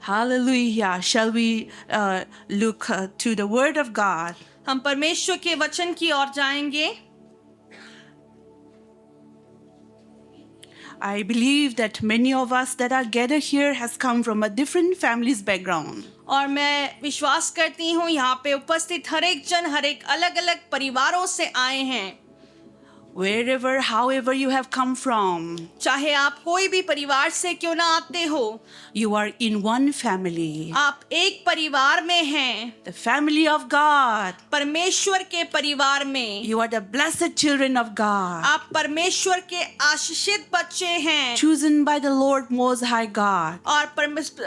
Hallelujah. Shall we look to the Word of God? हम परमेश्वर के वचन की ओर जाएंगे। I believe that many of us that are gathered here has come from a different family's background. और मैं विश्वास करती हूँ यहाँ पे उपस्थित हर एक जन हर एक अलग अलग परिवारों से आए हैं। Wherever, however you have come from, चाहे आप कोई भी परिवार से क्यों ना आते हो, you are in one family, आप एक परिवार में हैं, the family of God. परमेश्वर के परिवार में। You are the blessed children of God, आप परमेश्वर के आशीषित बच्चे हैं chosen by the Lord Most High God. और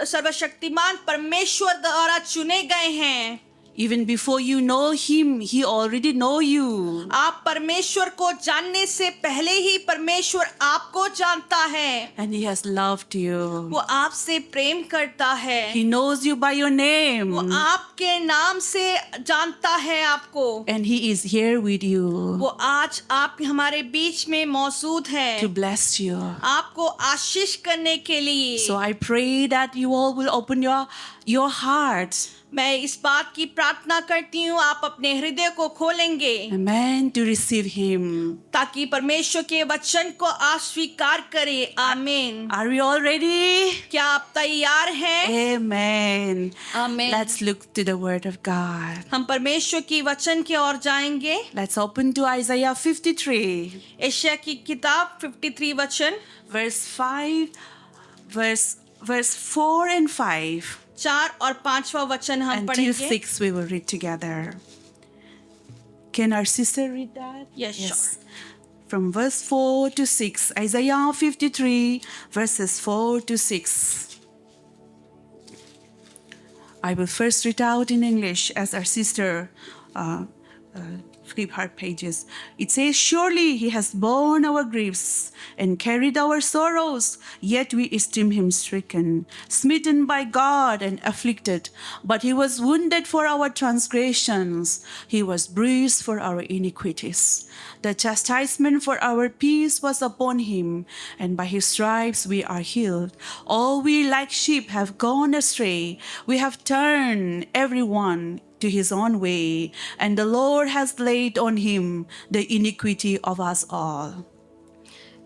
सर्वशक्तिमान परमेश्वर द्वारा चुने गए हैं। Even before you know Him, He already know you. आप परमेश्वर को जानने से पहले ही परमेश्वर आपको जानता है। And He has loved you. वो आपसे प्रेम करता है। He knows you by your name. वो आपके नाम से जानता है आपको। And He is here with you वो आज आप हमारे बीच में मौजूद है to bless you. आपको आशीष करने के लिए। So I pray that you all will open your hearts. मैं इस बात की प्रार्थना करती हूँ आप अपने हृदय को खोलेंगे। Amen. To receive Him. ताकि परमेश्वर के वचन को अस्वीकार करें। आमीन। Are we all ready? क्या आप तैयार हैं? Amen. आमीन। Let's look to the Word of God. हम परमेश्वर की वचन की ओर जाएंगे। Let's open to Isaiah 53. यशायाह की किताब 53 वचन Verse 5, verse 4 and 5. 4 और 5वां वचन हम Until पढ़ेंगे। 6 we will read together. Can our sister read that? Yes, sure. From verse 4 to 6. Isaiah 53 verses 4 to 6. I will first read out in English as our sister flip her pages. It says, "Surely He has borne our griefs and carried our sorrows, yet we esteem Him stricken, smitten by God and afflicted. But He was wounded for our transgressions, He was bruised for our iniquities. The chastisement for our peace was upon Him, and by His stripes we are healed. All we like sheep have gone astray, we have turned everyone to his own way, and the Lord has laid on Him the iniquity of us all."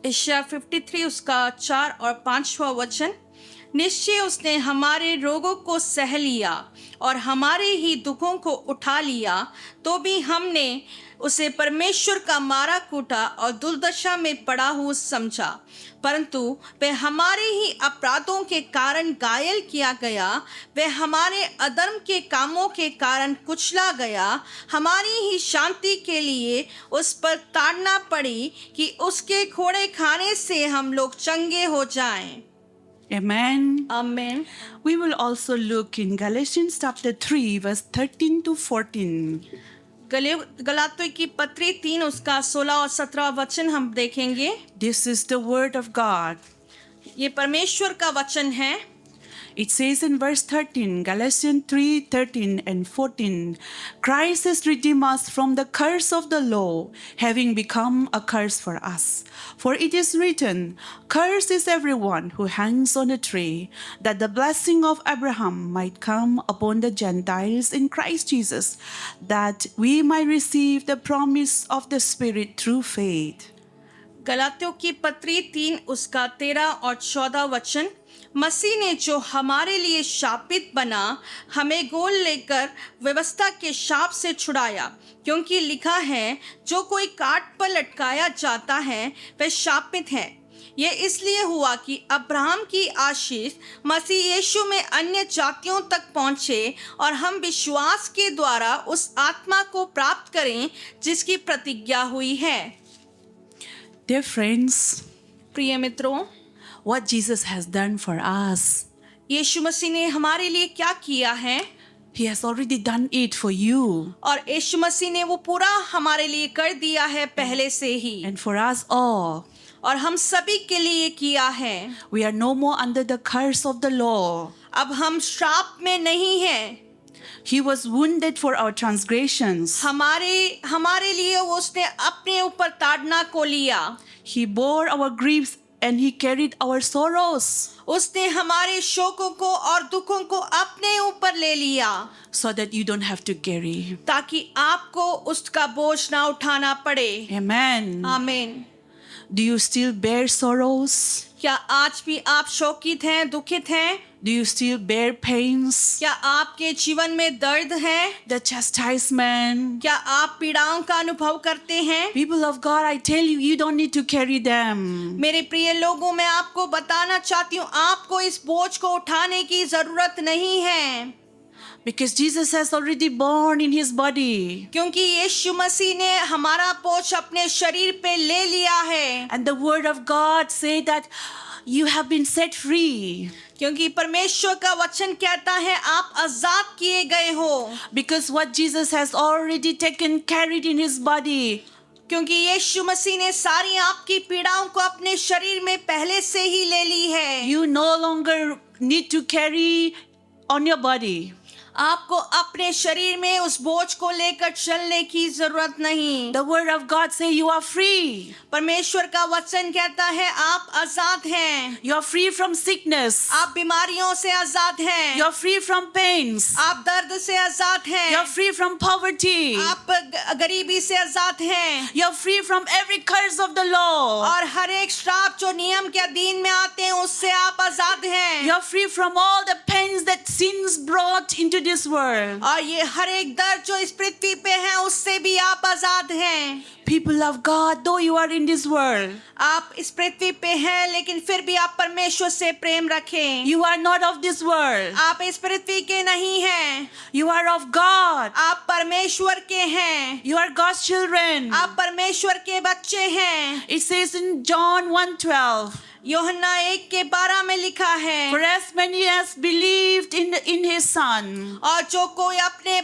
यशायाह 53 उसका 4 और 5वां वचन। निश्चय उसने हमारे रोगों को सह लिया और हमारे ही दुखों को उठा लिया, तो भी हमने उसे परमेश्वर का मारा कूटा और दुर्दशा में पड़ा हुआ समझा। परंतु वह हमारे ही अपराधों के कारण घायल किया गया, वह हमारे अधर्म के कामों के कारण कुचला गया। हमारी ही शांति के लिए उस पर ताड़ना पड़ी कि उसके खोड़े खाने से हम लोग चंगे हो जाएं। Amen. आमीन। We will also look in Galatians chapter 3 verse 13 to 14. गलातियों की पत्री 3 उसका 16 और 17 वचन हम देखेंगे। This is the word of God. ये परमेश्वर का वचन है। It says in verse 13, Galatians 3:13 and 14, "Christ has redeemed us from the curse of the law, having become a curse for us. For it is written, Cursed is everyone who hangs on a tree, that the blessing of Abraham might come upon the Gentiles in Christ Jesus, that we might receive the promise of the Spirit through faith." गलातियों की पत्री 3 उसका 13 और 14 वचन। मसीह ने जो हमारे लिए शापित बना, हमें गोल लेकर व्यवस्था के शाप से छुड़ाया, क्योंकि लिखा है, जो कोई काट पर लटकाया जाता है वह शापित है। यह इसलिए हुआ कि अब्राहम की आशीष मसीह यीशु में अन्य जातियों तक पहुँचे और हम विश्वास के द्वारा उस आत्मा को प्राप्त करें जिसकी प्रतिज्ञा हुई है। Dear friends, प्रिय मित्रों, what Jesus has done for us, यीशु मसीह ने हमारे लिए क्या किया है? He has already done it for you और यीशु मसीह ने वो पूरा हमारे लिए कर दिया है पहले से ही, and for us all. और हम सभी के लिए किया है। We are no more under the curse of the law. अब हम श्राप में नहीं हैं। He was wounded for our transgressions. हमारे लिए उसने अपने ऊपर ताड़ना को लिया। He bore our griefs and He carried our sorrows उसने हमारे शोकों को और दुखों को अपने ऊपर ले लिया so that you don't have to carry. ताकि आपको उसका बोझ ना उठाना पड़े। Amen. आमीन। Do you still bear sorrows? क्या आज भी आप शोकित हैं, दुखित हैं? Do you still bear pains? क्या आपके जीवन में दर्द है? The chastisement? क्या आप पीड़ाओं का अनुभव करते हैं? People of God, I tell you, you don't need to carry them. मेरे प्रिय लोगों, मैं आपको बताना चाहती हूँ, आपको इस बोझ को उठाने की जरूरत नहीं है। Because Jesus has already borne in His body. क्योंकि यीशु मसीह ने हमारा बोझ अपने शरीर पे ले लिया है। And the word of God say that you have been set free. क्योंकि परमेश्वर का वचन कहता है आप आजाद किए गए हो। Because what Jesus has already taken, carried in His body. क्योंकि यीशु मसीह ने सारी आपकी पीड़ाओं को अपने शरीर में पहले से ही ले ली है। You no longer need to carry on your body. आपको अपने शरीर में उस बोझ को लेकर चलने की जरूरत नहीं। The word of God say you are free. परमेश्वर का वचन कहता है आप आजाद हैं। You are free from sickness. आप बीमारियों से आजाद हैं। You are free from pains. आप दर्द से आजाद हैं। You are free from poverty. आप गरीबी से आजाद हैं। You are free from every curse of the law. और हर एक श्राप जो नियम के अधीन में आते हैं उससे आप आजाद हैं। You are free from all the pains that sins brought into this world. और ये हर एक दर्द जो इस पृथ्वी पे है उससे भी आप आजाद हैं। People of God, though you are in this world, आप इस पृथ्वी पे हैं लेकिन फिर भी आप परमेश्वर से प्रेम रखें। you are not of this world. आप इस पृथ्वी के नहीं हैं। You are of God. आप परमेश्वर के हैं। You are God's children. आप परमेश्वर के बच्चे हैं। It says in John 1:12. यूहन्ना 1:12 में लिखा है, For as many as believed in His Son और जो कोई अपने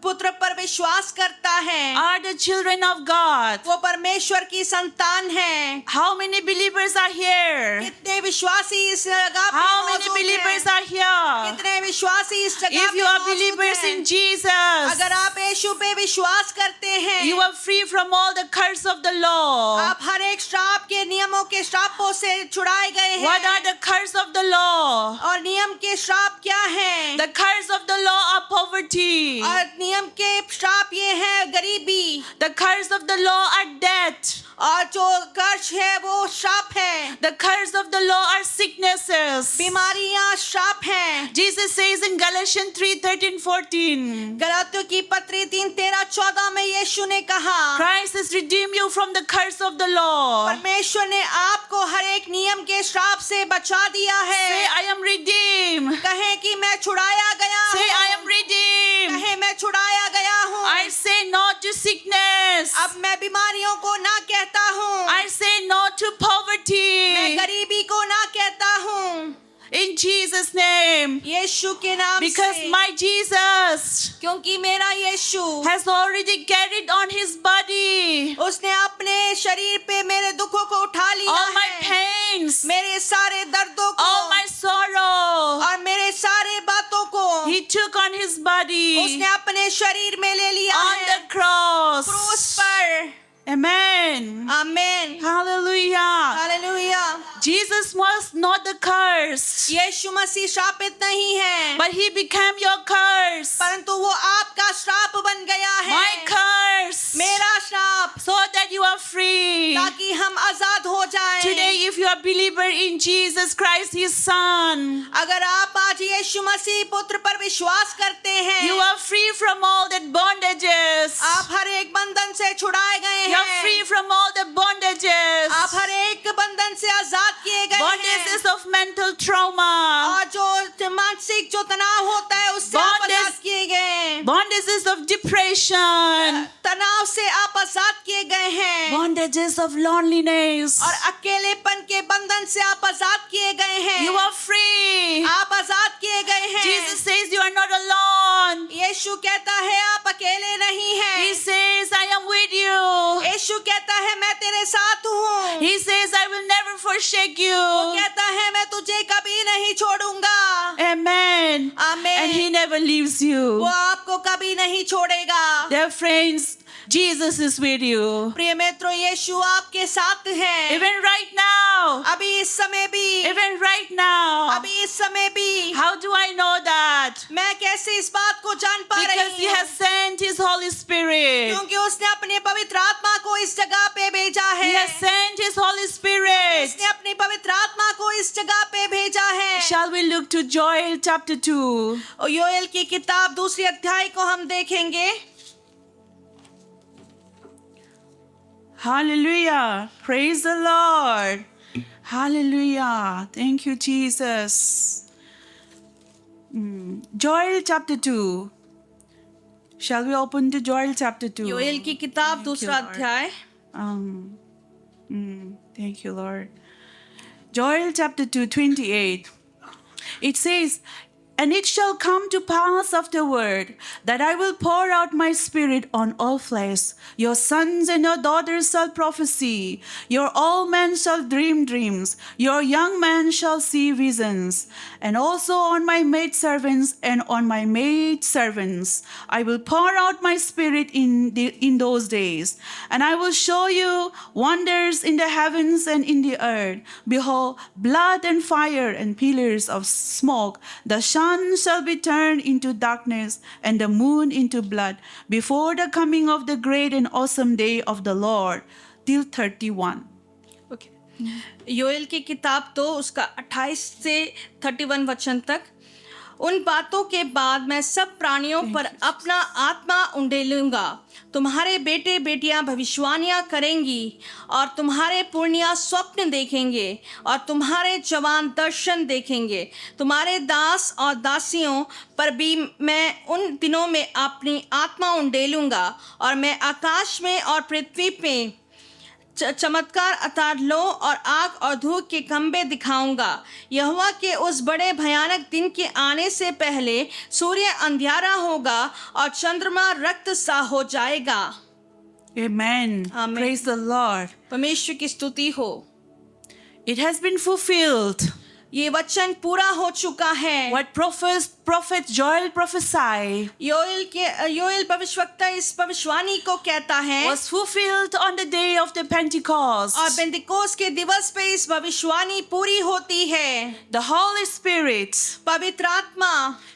पुत्र पर विश्वास करता है are the children of God. वो परमेश्वर की संतान है। How many believers are here? कितने विश्वासी इस जगह पे How many मौजूद believers हैं? are here? कितने विश्वासी इस जगह If पे you are मौजूद believers हैं? in Jesus, अगर आप यीशु पे विश्वास करते हैं, you are free from all the curse of the law. आप हर एक श्राप के नियमों के श्रापों से छुड़ाए गए What are हैं। the curse of the law? और नियम के श्राप क्या हैं? The curse of the law are poverty. और नियम के श्राप ये है गरीबी। The curse of the law are death. और जो कर्ज है वो श्राप है। The curse of the law are sicknesses. बीमारियां श्राप हैं। Jesus says in Galatians 3:13-14, गलातियों की पत्री 3:13-14 में यीशु ने कहा, Christ has redeemed you from the curse of the law. परमेश्वर ने आपको हर एक नियम के श्राप से बचा दिया Say, है। I am redeemed. कहे कि मैं छुड़ाया गया Say, I हूँ। am redeemed. कहे मैं छुड़ाया गया हूँ। I say no to sickness. अब मैं बीमारियों को ना कहता हूँ। I say no to मैं poverty. गरीबी को ना कहता हूँ। In Jesus' name. यीशु के नाम Because से। my Jesus क्योंकि मेरा यीशु has already carried on His body उसने अपने शरीर पे मेरे दुखों को उठा लिया all my है। pains, मेरे सारे दर्दों को all my sorrow. और मेरे सारे बातों को He took on His body उसने अपने शरीर में ले लिया on है the cross. क्रूस पर। Amen. आमीन। Hallelujah. Hallelujah. Jesus was not the curse, यीशु मसीह श्रापित नहीं है, but He became your curse. परंतु वो आपका श्राप बन गया है। My curse. मेरा श्राप, So that you are free. ताकि हम आजाद हो जाएं। Today, if you are a believer in Jesus Christ, His Son, अगर आप आज यीशु मसीह पुत्र पर विश्वास करते हैं, you are free from all that bondages. आप हर एक बंधन से छुड़ाए गए You are free हैं। from all the bondages. आप हर एक बंधन से आजाद किए गए हैं। Bondages of mental trauma. और जो मानसिक जो तनाव होता है उससे आप Bondage- आजाद किए गए हैं। Bondages of depression. तनाव से आप आजाद किए गए हैं। Bondages of loneliness. और अकेलेपन के बंधन से आप आजाद किए गए हैं। You are free. आप आजाद किए गए हैं। Jesus says you are not alone. यीशु कहता है आप अकेले नहीं हैं। He says, I am with you. यीशु कहता है मैं तेरे साथ हूँ। He says, I will never forsake वो you. कहता है मैं तुझे कभी नहीं छोड़ूंगा। Amen. And He आमीन। never leaves you. वो आपको कभी नहीं छोड़ेगा। Dear friends, Jesus is with you. प्रिय मित्रों, यीशु आपके साथ है। Even right now. अभी इस समय भी, Even right now. अभी इस समय भी। How do I know that? मैं कैसे इस बात को जान पा Because रही He हूँ? has sent His Holy Spirit. क्योंकि उसने अपने पवित्र आत्मा को इस जगह पे भेजा He है। has sent His Holy Spirit. उसने अपनी पवित्र आत्मा को इस जगह पे भेजा है। Shall we look to Joel chapter 2? और योएल की किताब दूसरी अध्याय को हम देखेंगे। Hallelujah. Praise the Lord. Hallelujah. Thank you, Jesus. Joel chapter 2. Shall we open to Joel chapter 2? Joel की किताब दूसरा Lord. अध्याय। Thank you, Lord. Joel chapter 2, 28. It says, "And it shall come to pass afterward that I will pour out my spirit on all flesh. Your sons and your daughters shall prophesy. Your old men shall dream dreams. Your young men shall see visions. And also on my maidservants and on my maidservants I will pour out my spirit in those days. And I will show you wonders in the heavens and in the earth. Behold, blood and fire and pillars of smoke. The sun shall be turned into darkness and the moon into blood before the coming of the great and awesome day of the Lord." Till 31. Okay, Joel की किताब 2 उसका 28 से 31 वचन तक। उन बातों के बाद मैं सब प्राणियों पर अपना आत्मा उंडेलूंगा। तुम्हारे बेटे बेटियां भविष्यवाणियां करेंगी और तुम्हारे पुरनिया स्वप्न देखेंगे और तुम्हारे जवान दर्शन देखेंगे। तुम्हारे दास और दासियों पर भी मैं उन दिनों में अपनी आत्मा उंडेलूंगा और मैं आकाश में और पृथ्वी पे चमत्कार अर्थात लो और आग और धूप के खंबे दिखाऊंगा। यहोवा के उस बड़े भयानक दिन के आने से पहले सूर्य अंधियारा होगा और चंद्रमा रक्त सा हो जाएगा। Amen. Amen. Praise the Lord. परमेश्वर की स्तुति हो। It has been fulfilled. ये वचन पूरा हो चुका है। What prophet Joel prophesied Joel भविष्यवक्ता इस भविष्यवाणी को कहता है was fulfilled on the day of the Pentecost. और पेंतिकोस्त के दिवस पे इस भविष्यवाणी पूरी होती है। The Holy Spirit पवित्र आत्मा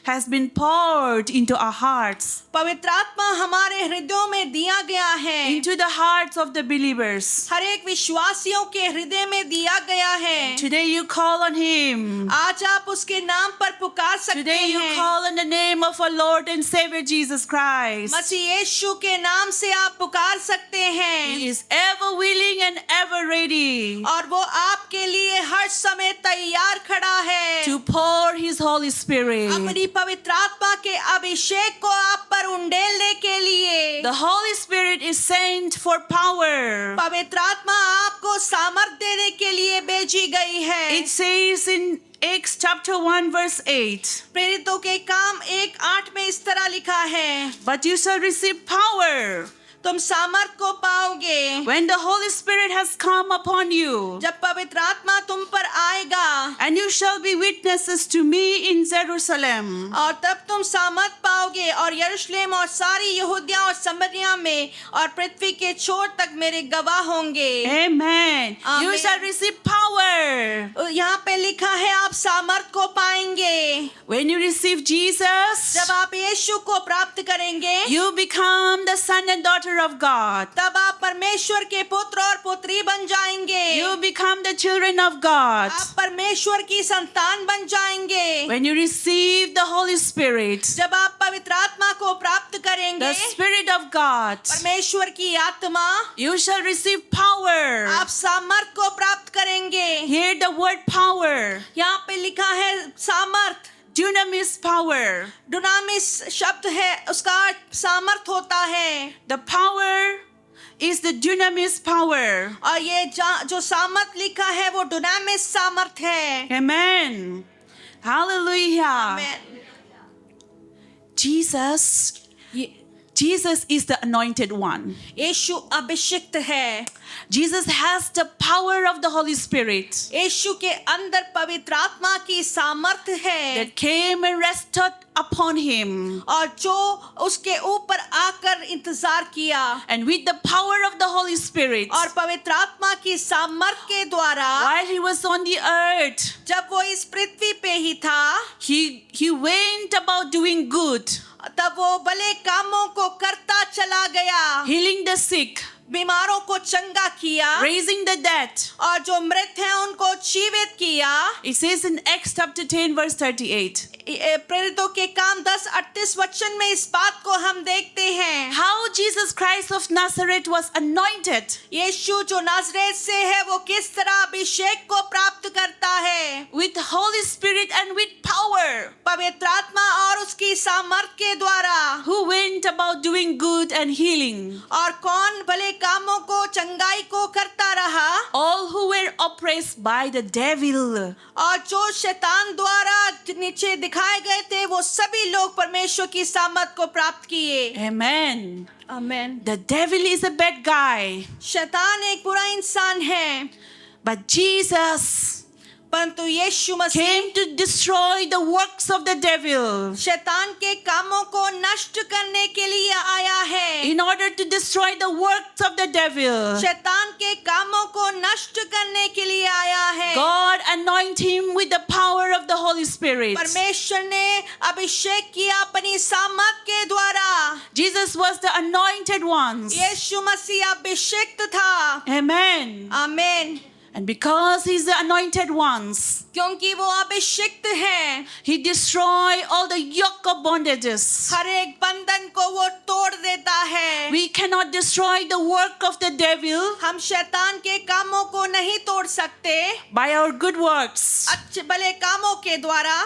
has been poured into our hearts, पवित्र आत्मा हमारे हृदयों में दिया गया है। into the hearts of the believers. हर एक विश्वासियों के हृदय में दिया गया है। Today you call on Him. आज आप उसके नाम पर पुकार सकते Today you हैं। call on the name of our Lord and Savior Jesus Christ. मसीह यीशु के नाम से आप पुकार सकते हैं He is ever willing and ever ready और वो आपके लिए हर समय तैयार खड़ा है to pour His Holy Spirit. अपनी पवित्र आत्मा के अभिषेक को आप पर उंडेलने के लिए। The Holy Spirit is sent for power. पवित्र आत्मा आपको सामर्थ देने के लिए भेजी गई है। It says in Acts chapter 1 verse 8, प्रेरितों के काम 1:8 में इस तरह लिखा है, "But you shall receive power तुम सामर्थ को पाओगे when the Holy Spirit has come upon you, जब पवित्र आत्मा तुम पर आएगा and you shall be witnesses to me in Jerusalem, और तब तुम सामर्थ पाओगे और यरूशलेम और सारी यहूदिया और समरिया में और पृथ्वी के छोर तक मेरे गवाह होंगे। Amen. You Amen. shall receive power यहाँ पे लिखा है आप सामर्थ को पाएंगे when you receive Jesus. जब आप यीशु को प्राप्त करेंगे। You become the son and daughter of God. तब आप परमेश्वर के पुत्र और पुत्री बन जाएंगे। You become the children of God आप परमेश्वर की संतान बन जाएंगे। when you receive the Holy Spirit, जब आप पवित्र आत्मा को प्राप्त करेंगे, the Spirit of God. परमेश्वर की आत्मा, You shall receive power. आप सामर्थ को प्राप्त करेंगे। Hear the word power. यहाँ पे लिखा है सामर्थ, Dunamis power. डुनामिस शब्द है, उसका अर्थ सामर्थ होता है। The power is the dunamis power. और ये जो सामर्थ लिखा है वो डुनामिस सामर्थ है। Amen. Hallelujah. Amen. Jesus is the anointed one. यीशु अभिषिक्त है। Jesus has the power of the Holy Spirit यीशु के अंदर पवित्र आत्मा की सामर्थ्य है that came and rested upon him. और जो उसके ऊपर आकर इंतजार किया And with the power of the Holy Spirit, और पवित्र आत्मा की सामर्थ्य के द्वारा while he was on the earth, जब वो इस पृथ्वी पे ही था he went about doing good, तब वो भले कामों को करता चला गया, healing the sick, बीमारों को चंगा किया raising the dead. और जो मृत हैं उनको जीवित किया। It says in Acts chapter 10 verse 38. प्रेरितों के काम 10:38 वचन में इस बात को हम देखते हैं How Jesus Christ of Nazareth was anointed यीशु जो नाजरेत से है वो किस तरह अभिषेक को प्राप्त करता है with Holy Spirit and with power, पवित्र आत्मा और उसकी सामर्थ के द्वारा, who went about doing good and healing और कौन भले कामों को चंगाई को करता रहा, all who were oppressed by the devil. और जो शैतान द्वारा नीचे दिखाए गए थे वो सभी लोग परमेश्वर की सामर्थ को प्राप्त किए। Amen. आमीन। The devil is a bad guy, शैतान एक बुरा इंसान है, but Jesus परंतु यीशु मसीह came to destroy the works of the devil. शैतान के कामों को नष्ट करने के लिए आया है। In order to destroy the works of the devil, शैतान के कामों को नष्ट करने के लिए आया है। God anointed him with the power of the Holy Spirit. परमेश्वर ने अभिषेक किया अपनी सामर्थ के द्वारा। Jesus was the anointed ones. यीशु मसीह अभिषिक्त था। Amen. आमीन। And because he's the anointed ones, क्योंकि वो अभिषिक्त है, he destroyed all the yoke of bondages. हर एक बंधन को वो तोड़ देता है। We cannot destroy the work of the devil हम शैतान के कामों को नहीं तोड़ सकते by our good works. अच्छे भले कामों के द्वारा।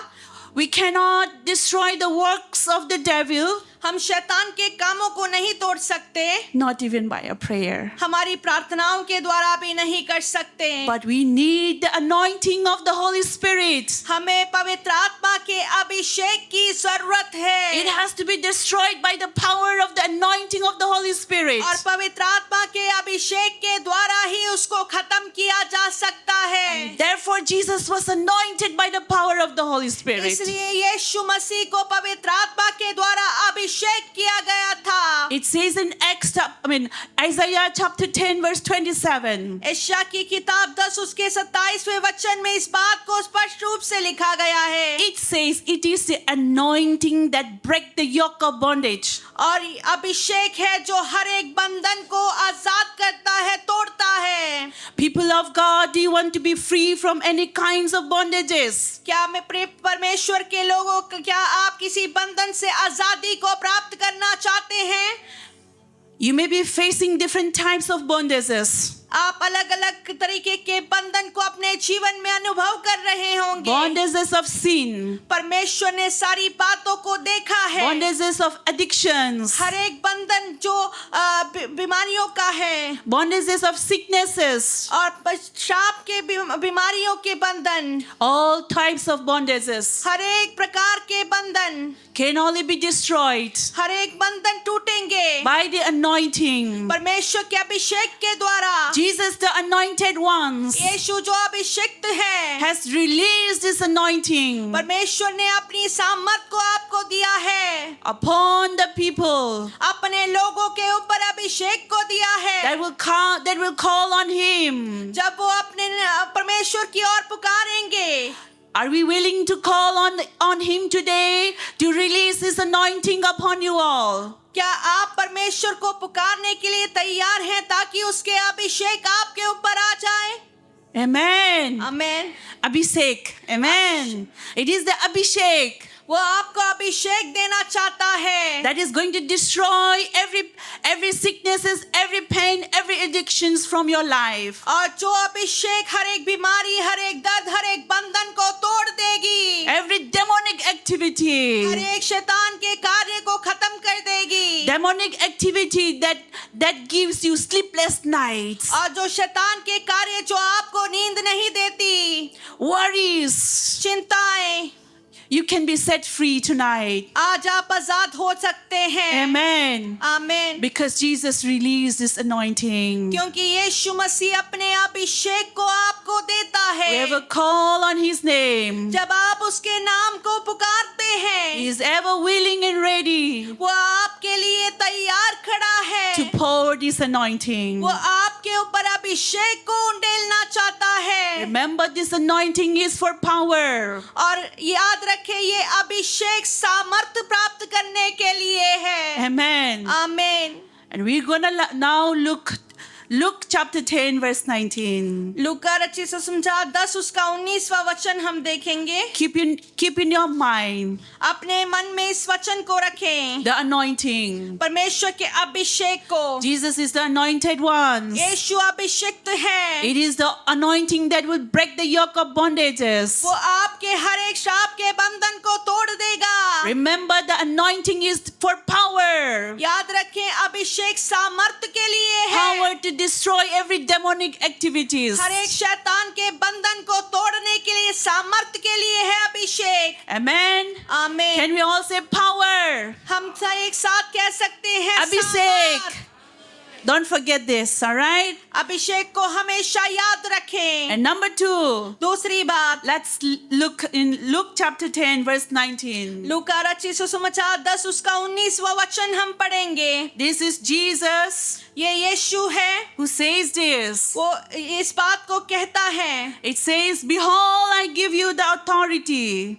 We cannot destroy the works of the devil, हम शैतान के कामों को नहीं तोड़ सकते, not even by a prayer. हमारी प्रार्थनाओं के द्वारा भी नहीं कर सकते। But we need the anointing of the Holy Spirit. हमें पवित्र आत्मा के अभिषेक की जरूरत है। It has to be destroyed by the power of the anointing of the Holy Spirit. और पवित्र आत्मा के अभिषेक के द्वारा ही उसको खत्म किया जा सकता है। Therefore, Jesus was anointed by the power of the Holy Spirit. इसलिए यीशु मसीह को पवित्र आत्मा के द्वारा अभिषेक किया गया था। It says in Isaiah chapter 10 verse 27. यशायाह की किताब 10 उसके 27वें वचन में इस बात को स्पष्ट रूप से लिखा गया है। It says it is the anointing that break the yoke of bondage. और अभिषेक है जो हर एक बंधन को आजाद करता है, तोड़ता है। People of God, do you want to be free from any kinds of bondages? क्या मैं परमेश्वर के लोगों क्या आप किसी बंधन से आजादी को प्राप्त करना चाहते हैं? You may be facing different types of bondages. आप अलग अलग तरीके के बंधन को अपने जीवन में अनुभव कर रहे होंगे। Bondages of sin, परमेश्वर ने सारी बातों को देखा है। bondages of addictions, हर एक बंधन जो बीमारियों का है, bondages of sicknesses, और श्राप के बीमारियों के बंधन, all types of bondages हर एक प्रकार के बंधन can only be destroyed हर एक बंधन टूटेंगे by the anointing. परमेश्वर के अभिषेक के द्वारा। Jesus, the anointed ones, यीशु जो अभिषिक्त है, has released his anointing परमेश्वर ने अपनी सामर्थ को आपको दिया है, upon the people अपने लोगों के ऊपर अभिषेक को दिया है, that will call on him. जब वो अपने परमेश्वर की ओर पुकारेंगे। Are we willing to call on him today to release his anointing upon you all? क्या आप परमेश्वर को पुकारने के लिए तैयार हैं ताकि उसके अभिषेक आपके ऊपर आ जाए? Amen. आमीन। Abhishek. Amen. It is the Abhishek वो आपको अभिषेक देना चाहता है that is going to destroy every sicknesses, every pain, every addictions from your life. और जो अभिषेक हर एक बीमारी, हर एक दर्द, हर एक बंधन को तोड़ देगी, Every demonic activity. हर एक शैतान के कार्य को खत्म कर देगी, Demonic activity that gives you sleepless nights. और जो शैतान के कार्य जो आपको नींद नहीं देती, Worries. चिंताएं, You can be set free tonight. आज आप आजाद हो सकते हैं। Amen. आमीन। Because Jesus released this anointing. क्योंकि यीशु मसीह अपने अभिषेक को आपको देता है। Whoever call on His name, जब आप उसके नाम को पुकारते हैं, He is ever willing and ready वो आपके लिए तैयार खड़ा है। to pour this anointing. वो आपके ऊपर अभिषेक को उंडेलना चाहता है। Remember, this anointing is for power. और याद रखें, ये अभिषेक सामर्थ्य प्राप्त करने के लिए है। Amen. आमीन। And we're gonna now look Luke chapter 10 verse 19. लूका रचित सुसमाचार 10 उसका 19वां वचन हम देखेंगे। Keep in your mind अपने मन में इस वचन को रखें, the anointing. परमेश्वर के अभिषेक को। Jesus is the anointed one. यीशु अभिषिक्त है। It is the anointing that will break the yoke of bondages. वो आपके हर एक श्राप के बंधन को तोड़ देगा। Remember, the anointing is for power. याद रखें, अभिषेक सामर्थ्य के लिए है। Power to destroy every demonic activities. हर एक शैतान के बंधन को तोड़ने के लिए सामर्थ्य के लिए है अभिषेक। Amen. आमीन। Can we all say power? हम एक साथ कह सकते हैं अभिषेक। सामर्थ। Don't forget this, all right? अभिषेक को हमेशा याद रखें। And number 2, दूसरी बात, let's look in Luke chapter 10 verse 19. लूका रचित सुसमाचार 10 उसका 19वां वचन हम पढ़ेंगे। This is Jesus ये यीशु है, who says this. वो इस बात को कहता है, It says, behold, I give you the authority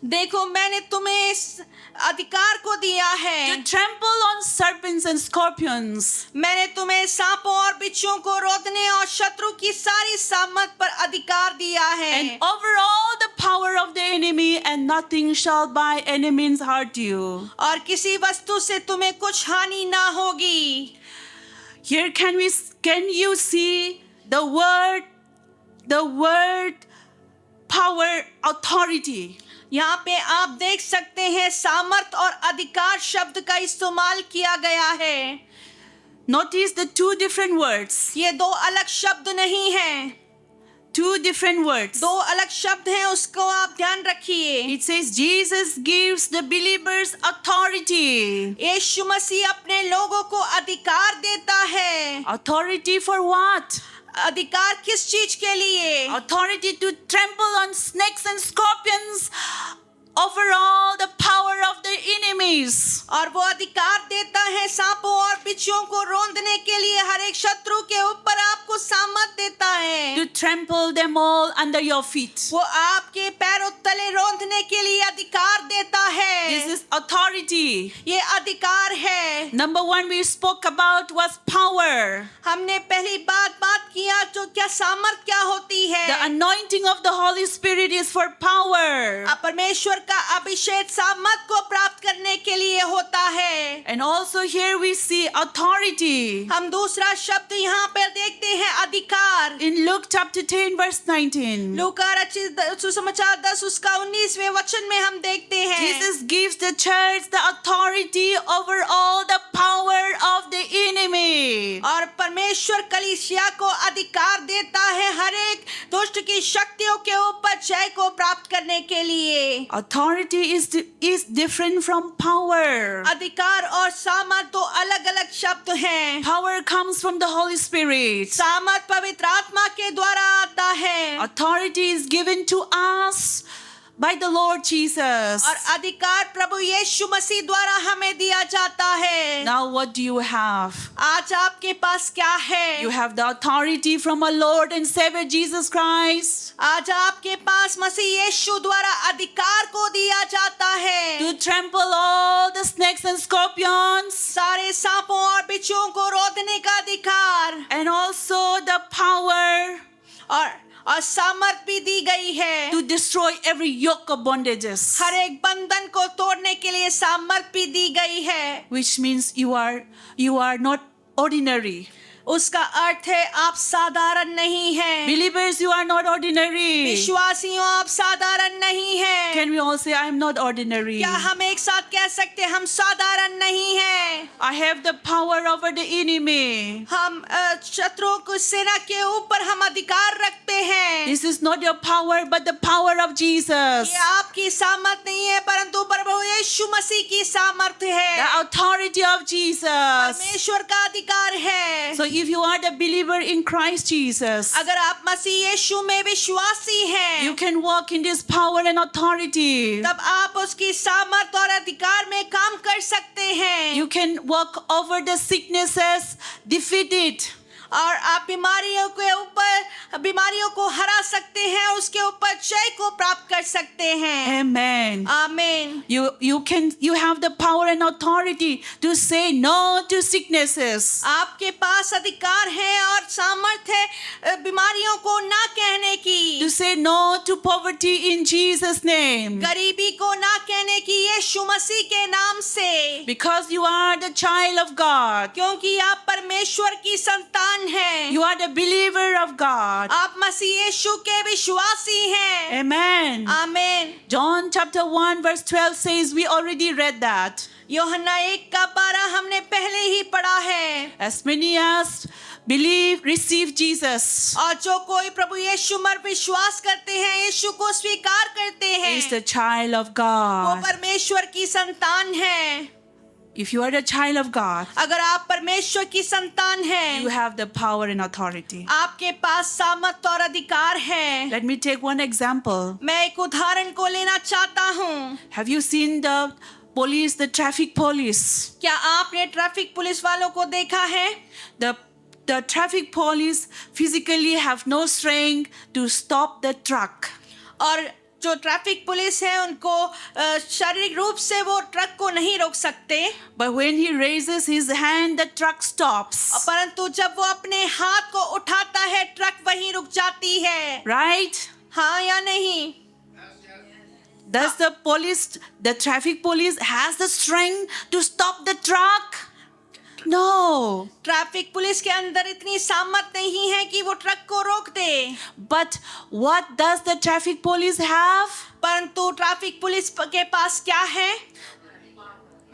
देखो मैंने तुम्हें इस अधिकार को दिया है। to trample on serpents and scorpions मैंने तुम्हें सांपों और बिच्छुओं को रोकने और शत्रु की सारी सामर्थ पर अधिकार दिया है। and over all the power of the enemy, and nothing shall by any means hurt you. और किसी वस्तु से तुम्हें कुछ हानि ना होगी। Here can you see the word power, authority. यहाँ पे आप देख सकते हैं सामर्थ और अधिकार शब्द का इस्तेमाल किया गया है। Notice the two different words. ये दो अलग शब्द नहीं हैं, Two different words. दो अलग शब्द हैं, उसको आप ध्यान रखिए। It says Jesus gives the believers authority. यीशु मसीह अपने लोगों को अधिकार देता है। Authority for what? अधिकार किस चीज के लिए? Authority to trample on snakes and scorpions over all the power of the enemies. और वो अधिकार देता है सांपों और बिच्छुओं को रौंदने के लिए, हर एक शत्रु के ऊपर आपको सामर्थ देता है। To trample them all under your feet. वो आपके पैरों तले रौंदने के लिए अधिकार देता है। This is authority. ये अधिकार है। Number 1 we spoke about was power. हमने पहली बात किया तो क्या सामर्थ क्या होती है? The anointing of the Holy Spirit is for power. परमेश्वर का अभिषेक सामर्थ को प्राप्त करने के लिए होता है। And also here we see authority. हम दूसरा शब्द यहाँ पर देखते हैं, अधिकार। In Luke chapter 10 verse 19. लूका रचित सुसमाचार 10 उसका 19वें वचन में हम देखते हैं, Jesus gives the church the authority over all the power of the enemy. और परमेश्वर कलीसिया को अधिकार देता है हर एक दुष्ट की शक्तियों के ऊपर जय को प्राप्त करने के लिए। Authority is different from power. अधिकार और सामर्थ तो अलग अलग शब्द हैं। Power comes from the Holy Spirit. सामर्थ पवित्र आत्मा के द्वारा आता है Authority is given to us by the Lord Jesus. और अधिकार प्रभु यीशु मसीह द्वारा हमें दिया जाता है। Now what do you have? आज आपके पास क्या है? You have the authority from our Lord and Savior Jesus Christ आज आपके पास मसीह यीशु द्वारा अधिकार को दिया जाता है to trample all the snakes and scorpions, सारे सांपों और बिच्छुओं को रोकने का अधिकार, and also the power और सामर्थ भी दी गई है to destroy every yoke of bondages. हर एक बंधन को तोड़ने के लिए सामर्थ भी दी गई है। Which means you are not ordinary. उसका अर्थ है आप साधारण नहीं हैं। Believers, you are not ordinary. विश्वासियों आप साधारण नहीं हैं। Can we all say, I am not ordinary? क्या हम एक साथ कह सकते हैं हम साधारण नहीं हैं? I have the power over the enemy. हम शत्रुओं को सेना के ऊपर हम अधिकार रखते हैं। This is not your power, but the power of Jesus. ये आपकी सामर्थ नहीं है परंतु प्रभु यीशु मसीह की सामर्थ The है, authority of Jesus. परमेश्वर का अधिकार है। So if you are the believer in Christ Jesus, अगर आप मसीह यीशु में विश्वासी हैं, you can walk in this power and authority. तब आप उसकी सामर्थ और अधिकार में काम कर सकते हैं। You can walk over the sicknesses, defeat it. और आप बीमारियों को हरा सकते हैं, उसके ऊपर जय को प्राप्त कर सकते हैं। Amen. आमीन। You have the power and authority to say no to sicknesses. आपके पास अधिकार है और सामर्थ है बीमारियों को ना कहने की, To say no to poverty in Jesus' name. गरीबी को ना कहने की यीशु मसीह के नाम से, Because you are the child of God. क्योंकि आप परमेश्वर की संतान हैं। You are the believer of God. आप मसीह यीशु के विश्वासी हैं। Amen. आमीन। John chapter 1 verse 12 says, we already read that. यूहन्ना 1:12 हमने पहले ही पढ़ा है। As many as believe, receive Jesus. और जो कोई प्रभु यीशु पर विश्वास करते हैं, यीशु को स्वीकार करते हैं, Is the child of वो God. परमेश्वर की संतान है। If you are a child of God, अगर आप परमेश्वर की संतान हैं, you have the power and authority. आपके पास सामर्थ और अधिकार है। Let me take one example. मैं एक उदाहरण को लेना चाहता हूँ। Have you seen the police, the traffic police? क्या आपने ट्रैफिक पुलिस वालों को देखा है? The traffic police physically have no strength to stop the truck. और जो ट्रैफिक पुलिस है उनको शारीरिक रूप से वो ट्रक को नहीं रोक सकते, But when he raises his hand, the truck stops. परंतु जब वो अपने हाथ को उठाता है ट्रक वहीं रुक जाती है। Right? हाँ या नहीं? Does the traffic police has the strength to stop the truck? No. Traffic police के अंदर इतनी सामर्थ नहीं है कि वो ट्रक को रोक दे, But what does the traffic police have? परंतु ट्रैफिक पुलिस के पास क्या है?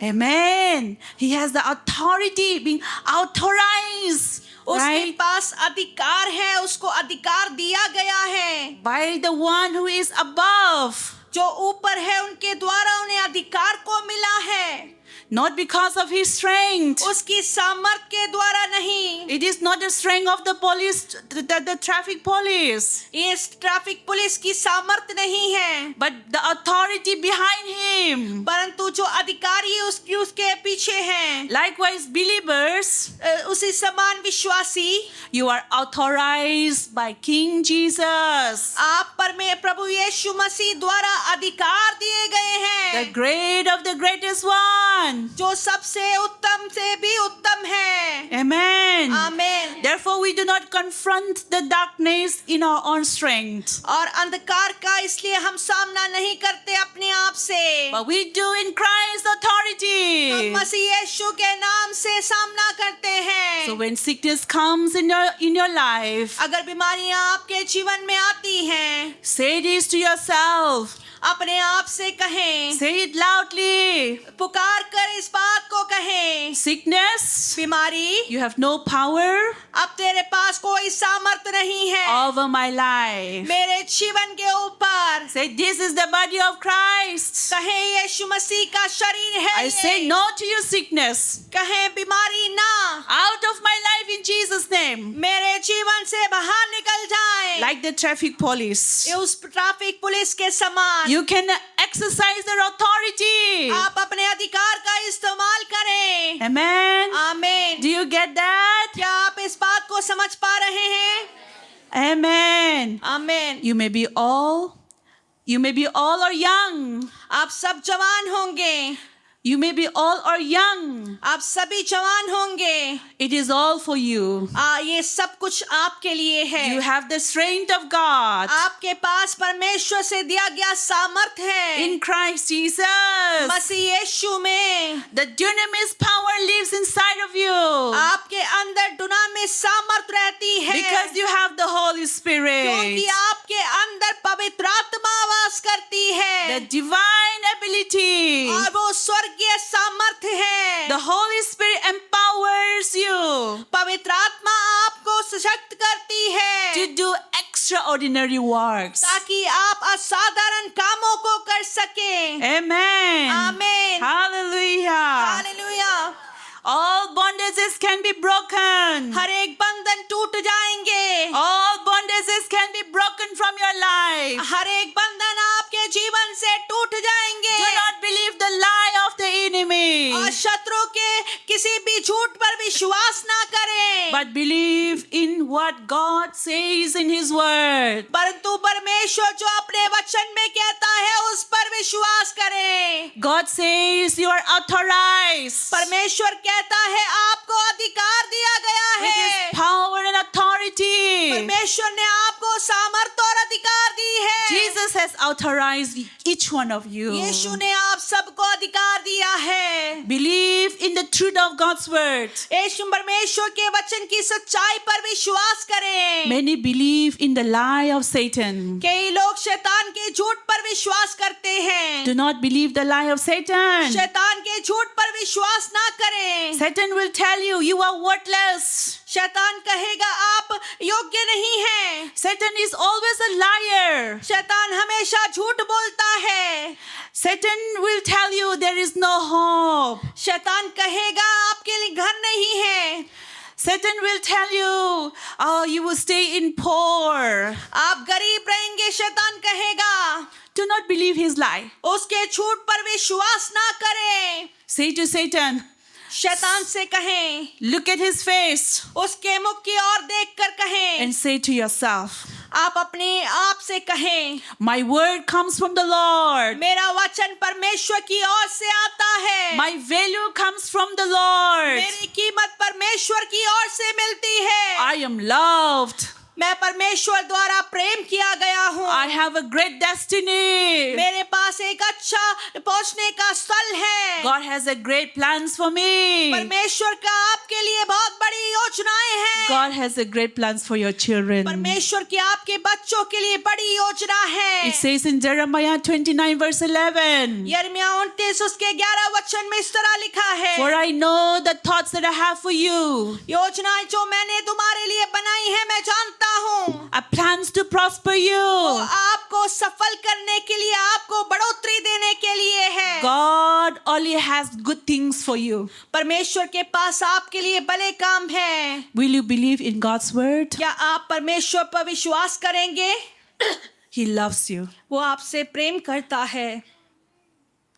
Amen. He has the authority, being authorized. उसके Right? पास अधिकार है, उसको अधिकार दिया गया है। By the one who is above. जो ऊपर है उनके द्वारा उन्हें अधिकार को मिला है, Not because of his strength. उसकी सामर्थ के द्वारा नहीं। It is not the strength of the police, the traffic police, ये ट्रैफिक पुलिस की सामर्थ नहीं है, but the authority behind him. परंतु जो अधिकारी उसके पीछे हैं। Likewise, believers, उसी समान विश्वासी, you are authorized by King Jesus, आप पर में प्रभु यीशु मसीह द्वारा अधिकार दिए गए the हैं, great of the greatest one. जो सबसे उत्तम से भी उत्तम है। Amen. आमीन। Therefore, we do not confront the darkness in our own strength, और अंधकार का इसलिए हम सामना नहीं करते अपने आप से, but we do in Christ's हम authority. मसीह यीशु के नाम से सामना करते हैं। So when sickness comes in your life, अगर बीमारियां आपके जीवन में आती हैं, say this to yourself. अपने आप से कहें, Say it loudly. पुकार कर इस बात को कहें, Sickness, बीमारी you have no power अब तेरे पास कोई सामर्थ नहीं है over my life. मेरे जीवन के ऊपर। Say, this is the body of Christ. कहें यीशु मसीह का शरीर है I say ये। no to your sickness. कहें बीमारी ना Out of my life in Jesus' name. मेरे जीवन से बाहर निकल जाए। Like the traffic police. ये उस ट्रैफिक पुलिस के समान You can exercise their authority. आप अपने अधिकार का इस्तेमाल करें। Amen. आमीन। Do you get that? क्या आप इस बात को समझ पा रहे हैं? Amen. आमीन। You may be all or young. आप सब जवान होंगे, You may be old or young. आप सभी जवान होंगे, It is all for you. ये सब कुछ आपके लिए है। You have the strength of God आपके पास परमेश्वर से दिया गया सामर्थ है। in Christ Jesus. मसीह यीशु में The dunamis power lives inside of you आपके अंदर दुनामिस सामर्थ रहती है, because you have the Holy Spirit. क्योंकि आपके अंदर पवित्र आत्मा वास करती है The divine ability. और वो स्वर्गीय सामर्थ है। The Holy Spirit empowers you पवित्र आत्मा आपको सशक्त करती है to do extraordinary works. ताकि आप असाधारण कामों को कर सकें। Amen. आमीन। Hallelujah. Hallelujah. All bondages can be broken. हर एक बंधन टूट जाएंगे। All bondages can be broken from your life. हर एक बंधन आपके जीवन से टूट जाएंगे। Do not believe the lie of the enemy, और शत्रु के किसी भी झूठ पर विश्वास ना करें, but believe in what God says in His Word. परंतु परमेश्वर जो अपने वचन में कहता है उस पर विश्वास करें। God says you are authorized परमेश्वर कहता है आपको अधिकार दिया गया with है। His power and authority. परमेश्वर ने आपको सामर्थ और अधिकार दी है। Jesus has authorized each one of you. यीशु ने आप सबको अधिकार दिया है। Believe in the truth of God's Word. यीशु परमेश्वर के वचन की सच्चाई पर विश्वास करें। Many believe in the lie of Satan. कई लोग शैतान के झूठ पर विश्वास करते हैं। Do not believe the lie of Satan. शैतान के झूठ पर विश्वास ना करें। Satan will tell you you are worthless. शैतान कहेगा आप योग्य नहीं हैं। Satan is always a liar. शैतान हमेशा झूठ बोलता है। Satan will tell you there is no hope. शैतान कहेगा आपके लिए घर नहीं है। Satan will tell you, oh, you will stay in poor. आप गरीब रहेंगे। शैतान कहेगा। Do not believe his lie. उसके झूठ पर विश्वास ना करें। Say to Satan, शैतान से कहें, look at his face उसके मुख की ओर देखकर कहें, and say to yourself, आप अपने आप से कहें, my word comes from the Lord. मेरा वचन परमेश्वर की ओर से आता है। My value comes from the Lord. मेरी कीमत परमेश्वर की ओर से मिलती है। I am loved. मैं परमेश्वर द्वारा प्रेम किया गया हूँ। I have a great destiny. मेरे पास एक अच्छा पहुंचने का स्थल है। God has a great plans for me. परमेश्वर का आपके लिए बहुत बड़ी योजनाएं हैं। God has a great plans for your children. परमेश्वर की आपके बच्चों के लिए बड़ी योजना है। It says in Jeremiah 29 verse 11, यिर्मयाह 29 उसके 11 वचन में इस तरह लिखा है, for I know the thoughts that I have for you, योजनाएं जो मैंने तुम्हारे लिए बनाई है मैं जानता हूँ। are plans to prosper वो you. आपको सफल करने के लिए, आपको बढ़ोतरी देने के लिए है। God only has good things for you. परमेश्वर के पास आपके लिए भले काम है। Will you believe in God's word? क्या आप परमेश्वर पर विश्वास करेंगे? He loves you. वो आपसे प्रेम करता है।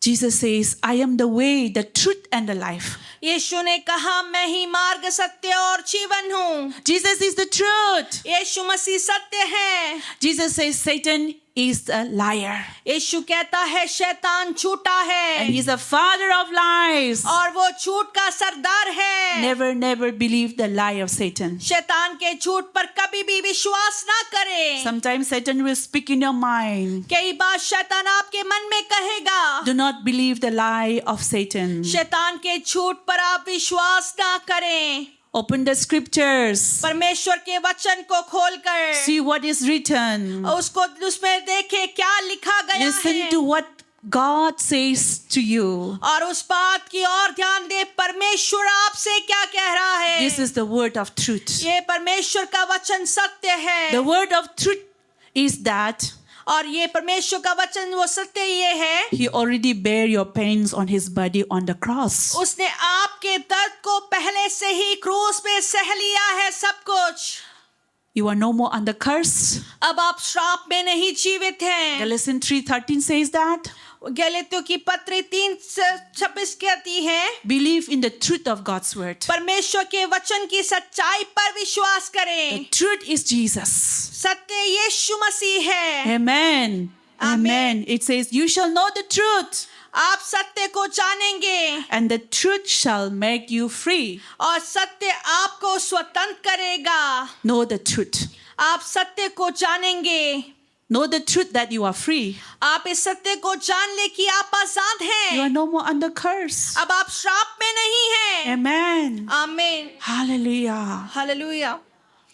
Jesus says, I am the way, the truth and the life. यीशु ने कहा मैं ही मार्ग, सत्य और जीवन हूँ। Jesus is the truth. यीशु मसीह सत्य है। Jesus says Satan is a liar. यीशु कहता है शैतान झूठा है And he's a father of lies. और वो झूठ का सरदार है। Never believe the lie of Satan. शैतान के झूठ पर कभी भी विश्वास ना करें। Sometimes Satan will speak in your mind. कई बार शैतान आपके मन में कहेगा। Do not believe the lie of Satan. शैतान के झूठ पर आप विश्वास ना करें। Open the scriptures. परमेश्वर के वचन को खोलकर See what is written. उसको उसमें देखे क्या लिखा गया Listen है to what God says to you. और उस बात की ओर ध्यान दे परमेश्वर आपसे क्या कह रहा है। This is the word of truth. ये परमेश्वर का वचन सत्य है। The word of truth is that और ये परमेश्वर का वचन वो सत्य ये है, He already bear your pains on His body on the cross. उसने आपके दर्द को पहले से ही क्रूस पे सह लिया है सब कुछ। You are no more under curse. अब आप श्राप में नहीं जीवित हैं। Galatians 3:13 says that. गलातियों की पत्री 3:26 कहती है, Believe in the truth of God's word. परमेश्वर के वचन की सच्चाई पर विश्वास The करें। truth is Jesus. सत्य यीशु मसीह है। Amen. Amen. It says, you shall know the truth, आप सत्य को जानेंगे and the truth shall make you free. और सत्य आपको स्वतंत्र करेगा। Know the truth. आप सत्य को जानेंगे, Know the truth that you are free. आप इस सत्य को जान ले कि आप आजाद You are हैं। no more under curse. अब आप श्राप में नहीं हैं। Amen. आमीन, Hallelujah. Hallelujah.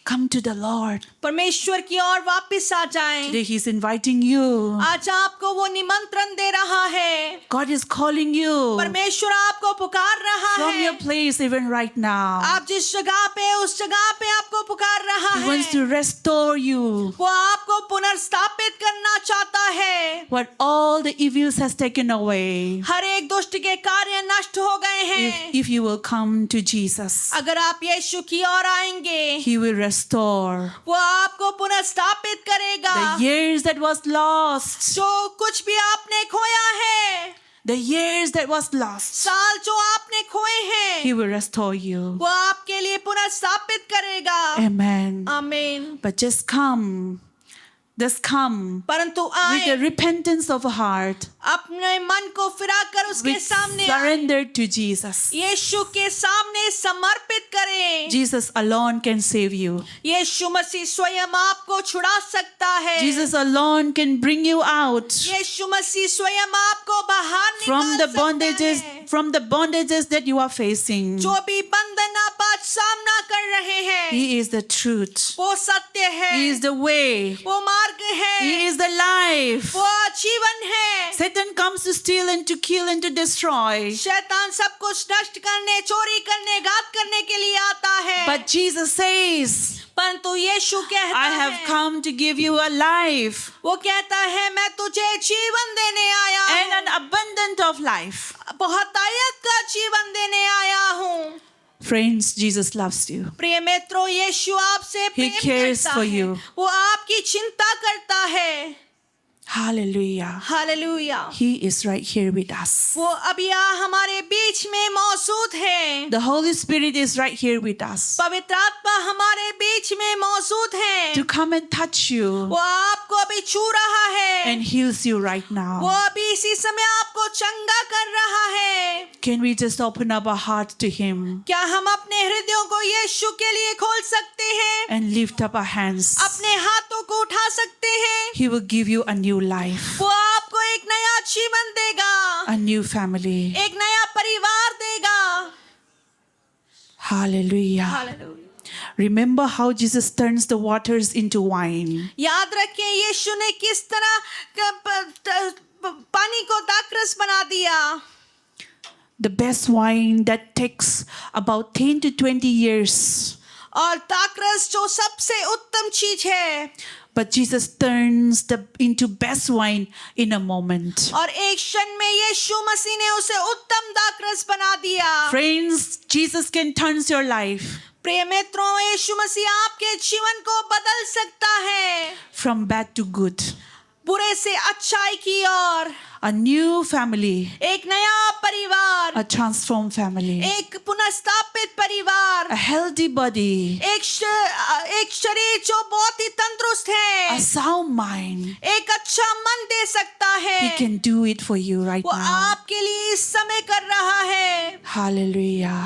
Come to the Lord. परमेश्वर की ओर वापस आ जाएं। Today He's inviting you. आज आपको वो निमंत्रण दे रहा है। God is calling you परमेश्वर आपको पुकार रहा from your है। place even right now. आप जिस जगह पे उस जगह पे आपको पुकार रहा He wants है। to restore you. वो आपको पुनर्स्थापित करना चाहता है। What all the evils has taken away. हर एक दुष्ट के कार्य नष्ट हो गए हैं। If you will come to Jesus, अगर आप यीशु की ओर आएंगे, He will restore वो आपको पुनर्स्थापित करेगा। the years that was lost. जो कुछ भी आपने खोया है, The years that was lost. साल जो आपने खोए हैं, He will restore you. वो आपके लिए पुनर्स्थापित करेगा। Amen. आमीन। But just come. Just come परंतु with the आए repentance of a heart, अपने मन को फिराकर उसके with सामने आए। surrender to Jesus. यीशु के सामने समर्पित करें। Jesus alone can save you. यीशु मसीह स्वयं आपको छुड़ा सकता है। Jesus alone can bring you out यीशु मसीह स्वयं आपको बाहर from निकाल the सकता bondages, है। from the bondages that you are facing. जो भी बंधन आप आज सामना कर रहे हैं, He is the truth. वो सत्य है। He is the way. वो मार्ग है। He is the life. वो जीवन है। Satan comes to steal and to kill and to destroy. शैतान सब कुछ नष्ट करने, चोरी करने, घात करने के लिए आता है। But Jesus says, परंतु यीशु कहता I have है, come to give you a life वो कहता है मैं तुझे जीवन देने आया and हूँ। an abundance of life. बहुतायत का जीवन देने आया हूँ। Friends, Jesus loves you. प्रिय मित्रों, यीशु आपसे He प्रेम cares करता for है। you. वो आपकी चिंता करता है। Hallelujah. Hallelujah. He is right here with us. वो अभी हमारे बीच में मौजूद है। The Holy Spirit is right here with us पवित्र आत्मा हमारे बीच में मौजूद है। to come and touch you वो आपको अभी छू रहा है। and heals you right वो now. अभी इसी समय आपको चंगा कर रहा है। Can we just open up our heart to Him क्या हम अपने हृदयों को यीशु के लिए खोल सकते हैं? and lift up our hands? अपने हाथों को उठा सकते हैं? He will give you a new life, वो आपको एक नया जीवन देगा, a new family. एक नया परिवार देगा। Hallelujah. Hallelujah. Remember how Jesus turns the waters into wine. याद रखें यीशु ने किस तरह पानी को दाखरस बना दिया। The best wine that takes about 10 to 20 years. और दाखरस जो सबसे उत्तम चीज है, But Jesus turns into best wine in a moment. और एक क्षण में यीशु मसीह ने उसे उत्तम दाखरस बना दिया। Friends, Jesus can turn your life प्रिय मित्रों, यीशु मसीह आपके जीवन को बदल सकता है, from bad to good. बुरे से अच्छाई की ओर। A new family, एक नया परिवार, a transformed family, एक पुनर्स्थापित परिवार, a healthy body, एक शरीर जो बहुत ही तंदुरुस्त है, a sound mind. एक अच्छा मन दे सकता है। He can do it for you right वो now. आपके लिए इस समय कर रहा है। Hallelujah.